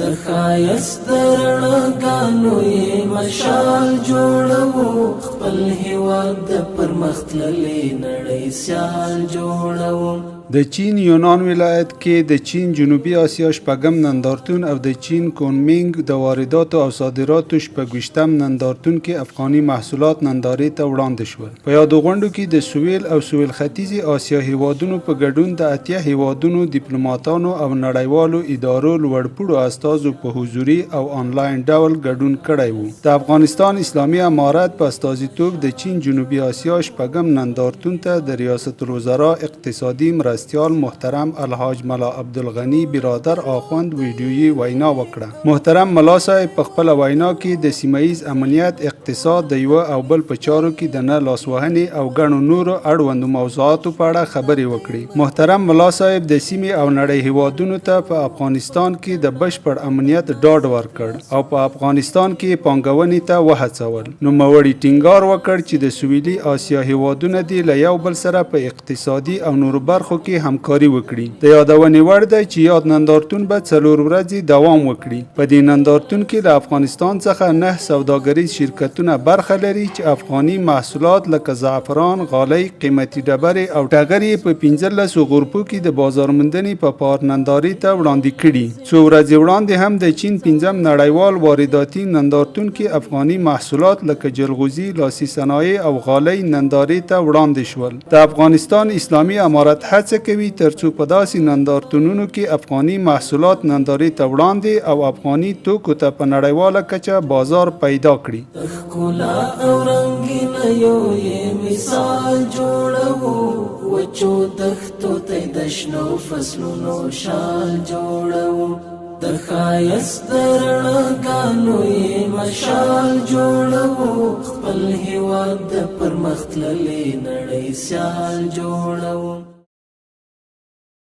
د ښایست د رڼاګانو یې مشال جوړوو خپل هیواد د پرمختللې نړۍ سیال جوړوو د چین یونان ولایت کې د چین جنوبي اسیا شپږم نندارتون او د چین کونمینګ د وارداتو او صادراتو شپږویشتم نندارتون کې افغاني محصولات نندارې ته وړاندې شول. په یادو غونډو کې د سویل او سویل ختیځې اسیا هیوادونو په ګډون د 80 هیوادونو ډیپلوماټانو او نړیوالو ادارو لوړپوړو استازو په حضوري او آنلاین ډول ګډون کړی و. د افغانستان اسلامي امارت په استازیتوب د چین جنوبي اسیا شپږم نندارتون ته د ریاست الوزرا اقتصادي مرستیال محترم الحاج ملا عبدالغنی برادر آخوند ویډیویي وینا وکړه. محترم ملا صاحب په خپل وینا کې د سیمه‌ایز امنیت، اقتصاد، د یو او بل په چارو کې د نه لاسوهنې او ګڼو نورو اړوندو موضوعاتو په اړه خبرې وکړې. محترم ملا صاحب د سیمې او نړۍ هیوادونو ته په افغانستان کې د بشپړ امنیت ډاډ ورکړ او په افغانستان کې پانګونې ته وهڅول. نوموړي ټینګار وکړ چې د سویلي اسیا هیوادونه دې له یو بل سره په اقتصادي او نورو برخو کې همکاري وکړي. د یادونې وړ دی چې یاد نندارتون به 4 ورځې دوام وکړي. په دې نندارتون کې له افغانستان څخه 9 سوداګریز شرکتونه برخه لري چې افغاني محصولات لکه زعفران، غالۍ، قیمتي ډبرې او ټغرې په 15 غرفو کې د بازار موندنې په پار نندارې ته وړاندې کړي. څو ورځې وړاندې هم د چین 5م نړیوال وارداتي نندارتون کې افغاني محصولات لکه جلغوزي، لاسي صنایع او غالۍ نندارې ته وړاندې شول. د افغانستان اسلامي امارت هڅه کوي ترڅو په داسې نندارتونونو کې افغاني محصولات نندارې ته وړاندې او افغاني توکو ته په نړیواله کچه بازار پیدا کړي. ښکلا او رنګین یو یې مثال جوړوو وچو دښتو ته د شنو فصلونو شال جوړوو د ښایست د رڼاګانو یې مشال جوړوو خپل هیواد د پرمختللې نړۍ سیال جوړوو.